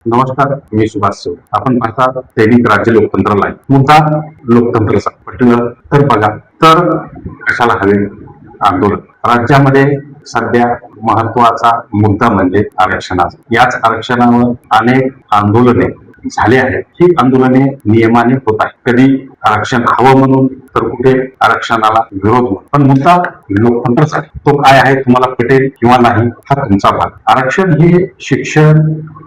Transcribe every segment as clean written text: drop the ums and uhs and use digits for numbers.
नमस्कार, मी सुभाष सौ. आपण पाहता दैनिक राज्य लोकतंत्राला मुद्दा लोकतंत्राचा पटलं तर बघा, तर कशाला हवे आंदोलन. राज्यामध्ये सध्या महत्वाचा मुद्दा म्हणजे आरक्षणाचा. याच आरक्षणावर अनेक आंदोलने झाले आहेत. ही आंदोलने नियमाने होत आहेत. कधी आरक्षण हवं म्हणून, तर कुठे आरक्षणाला विरोध म्हणून. पण मुद्दा लोकतंत्राचा आहे. तो काय आहे तुम्हाला पटेल किंवा नाही हा तुमचा भाग. आरक्षण हे शिक्षण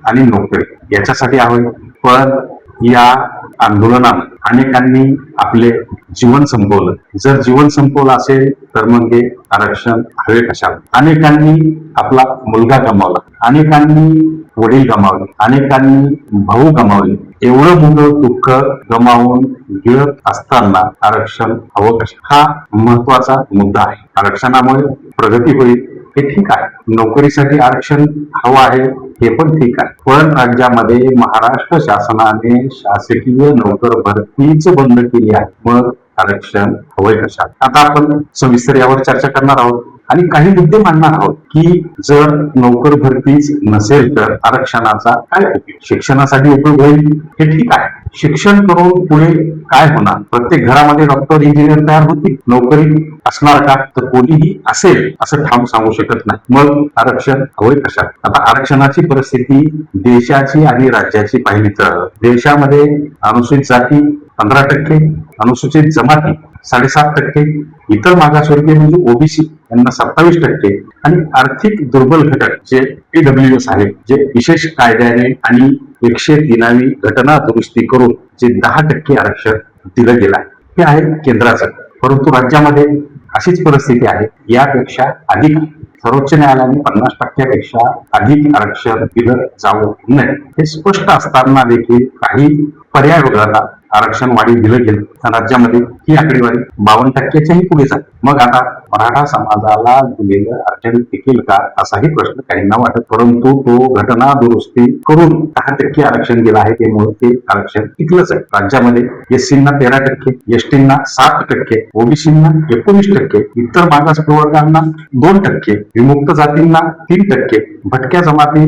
आणि नोकरी याच्यासाठी हवे. पण या आंदोलनात अनेकांनी आपले जीवन संपवलं. जर जीवन संपवलं असेल तर मग हे आरक्षण हवे कशाला. अनेकांनी आपला मुलगा गमावला, अनेकांनी वडील गमावले, अनेकांनी भाऊ गमावले. एवढं मोठं दुःख गमावून गिळत असताना आरक्षण हवं कशा, हा महत्वाचा मुद्दा आहे. आरक्षणामुळे प्रगती होईल हे ठीक आहे, नोकरीसाठी आरक्षण हवं आहे हे पण ठीक आहे. पण राज्यामध्ये महाराष्ट्र शासनाने शासकीय नोकर भरतीच बंद केली आहे. मग आरक्षण हवंय कशा. आता आपण सविस्तर यावर चर्चा करणार आहोत आणि काही मुद्दे मांडणार आहोत की जर नोकर भरतीच नसेल तर आरक्षणाचा काय उपयोग. शिक्षणासाठी उपयोग होईल हे ठीक आहे. शिक्षण करून पुढे काय होणार. प्रत्येक घरामध्ये डॉक्टर इंजिनियर तयार होतील. नोकरी असणार का, तर कोणीही असेल असं ठाम सांगू शकत नाही. मग आरक्षण हवंय कशा. आता आरक्षणाची परिस्थिती देशाची आणि राज्याची पाहिली तर देशामध्ये अनुसूचित जाती 15%, अनुसूचित जमाती 7.5%, इतर मागासवर्गीय म्हणजे ओबीसी यांना 27% आणि आर्थिक दुर्बल घटक जे ईडब्ल्यूएस आहे, जे विशेष कायद्याने आणि 103वी घटना दुरुस्ती करून जे 10% आरक्षण दिलं गेलं आहे, हे आहे केंद्राचं. परंतु राज्यामध्ये अशीच परिस्थिती आहे, यापेक्षा अधिक. सर्वोच्च न्यायालयाने 50%पेक्षा अधिक आरक्षण दिलं जाऊ नये हे स्पष्ट असताना देखील काही पर्याय वगळता आरक्षण वाढी दिलं गेलं. राज्यामध्ये ही आकडेवारी 52%च्याही पुढे जाते. मग आता मराठा समाजाला दिलेलं आरक्षण टिकेल का असाही प्रश्न काहींना वाटत. परंतु तो घटना दुरुस्ती करून 10% आरक्षण दिलं आहे, त्यामुळे ते आरक्षण टिकलंच आहे. राज्यामध्ये एससींना 13%, एसटींना 7%, ओबीसींना 19%, इतर मागास प्रवर्गांना 2%, विमुक्त जातींना 3%, भटक्या जमाती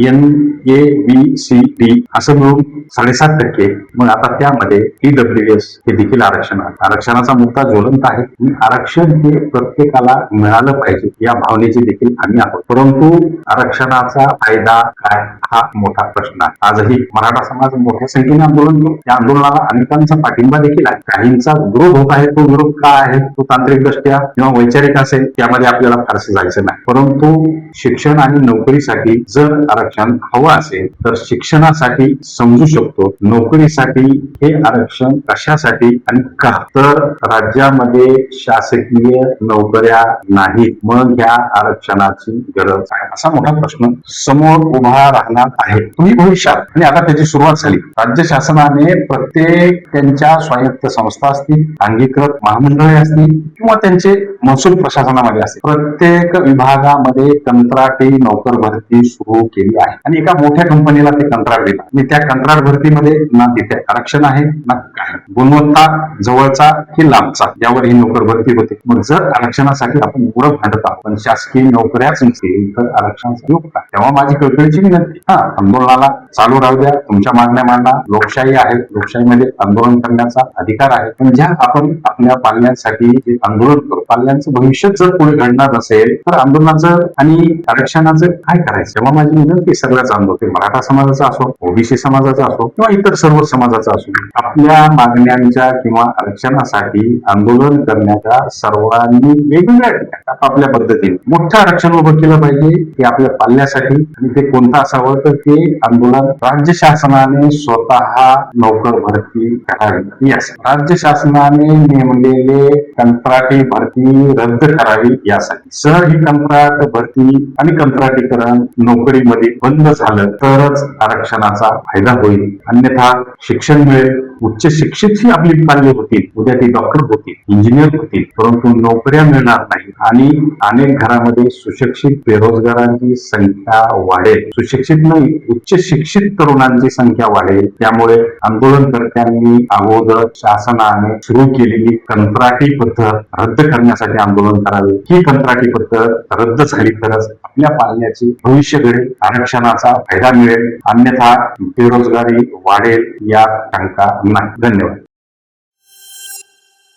NABCD असं मिळून 7.5%. मग आता त्यामध्ये ईडब्ल्यूएस हे देखील आरक्षण आहे. आरक्षणाचा मुद्दा ज्वलंत आहे. आरक्षण हे प्रत्येकाला मिळालं पाहिजे या भावनेची देखील आम्ही आहोत. परंतु आरक्षणाचा फायदा काय हा मोठा प्रश्न आहे. आजही मराठा समाज मोठ्या संख्येने आंदोलन करतो. या आंदोलनाला अनेकांचा पाठिंबा देखील आहे. काहींचा विरोध होत आहे. तो विरोध काय आहे, तो तांत्रिक दृष्ट्या किंवा वैचारिक असेल, त्यामध्ये आपल्याला फारसे जायचं नाही. परंतु शिक्षण आणि नोकरीसाठी जर आरक्षण हवं असेल तर शिक्षणासाठी समजू शकतो, नोकरीसाठी हे आरक्षण कशासाठी आणि का, तर राज्यामध्ये शासकीय नोकऱ्या नाहीत. मग ह्या आरक्षणाची गरज आहे असा मोठा प्रश्न समोर उभा राहणार आहे. तुम्ही भविष्यात आणि आता त्याची सुरुवात झाली. राज्य शासनाने प्रत्येक त्यांच्या स्वायत्त संस्था असतील, अंगीकृत महामंडळे असतील किंवा त्यांचे महसूल प्रशासनामध्ये असतील, प्रत्येक विभागामध्ये कंत्राटी नोकर भरती सुरू केली आहे आणि एका मोठ्या कंपनीला ते कंत्राट दिलं आणि त्या कंत्राट भरतीमध्ये ना तिथे आरक्षण आहे ना काय. गुणवत्ता जवळचा की लांबचा यावर ही नोकर भरती होते. मग जर आरक्षणासाठी आपण एवढं भांडत आहोत पण शासकीय नोकऱ्याच नसतील तर आरक्षणाचा योग काय. तेव्हा माझी कळकळीची विनंती, आंदोलनाला चालू राहू द्या, तुमच्या मागण्या मांडा. लोकशाही आहे, लोकशाहीमध्ये आंदोलन करण्याचा अधिकार आहे. पण ज्या आपण आपल्या पाल्यांसाठी जे आंदोलन करू, पाल्यांचं भविष्य जर पुढे घडणार नसेल तर आंदोलनाचं आणि आरक्षणाचं काय करायचं. तेव्हा माझी विनंती सगळ्याच आंदोलन, मराठा समाजाचा असो, ओबीसी समाजाचा असो किंवा इतर सर्व समाजाचा असो, आपल्या मागण्यांच्या किंवा आरक्षणासाठी आंदोलन करण्याच्या सर्वांनी वेगवेगळ्या ठिकाणी आपल्या पद्धतीने मोठं आरक्षण उभं केलं पाहिजे. ते आपल्या पाल्यासाठी आणि ते कोणतं असावं तर ते आंदोलन राज्य शासनाने स्वतः नोकर भरती करावी, राज्य शासनाने नेमलेले कंत्राटी भरती रद्द करावी यासाठी. जर ही कंत्राट भरती आणि कंत्राटीकरण नोकरीमध्ये बंद झालं तरच आरक्षणाचा फायदा होईल. अन्यथा शिक्षण मिळेल, उच्च शिक्षित ही आपली पाल्य होतील, उद्या ते डॉक्टर होतील, इंजिनियर होतील, परंतु नोकऱ्या मिळणार नाही आणि अनेक घरामध्ये सुशिक्षित बेरोजगारांची संख्या वाढेल. सुशिक्षित नाही, उच्च शिक्षित तरुणांची संख्या वाढेल. त्यामुळे आंदोलनकर्त्यांनी अगोदर शासनाने सुरू केलेली कंत्राटी पद्धत रद्द करण्यासाठी आंदोलन करावे. ही कंत्राटी पद्धत रद्द झाली तरच आपल्या पाल्याचे भविष्य घडेल, आरक्षणाचा फायदा मिळेल, अन्यथा बेरोजगारी वाढेल यात शंका नाही. धन्यवाद.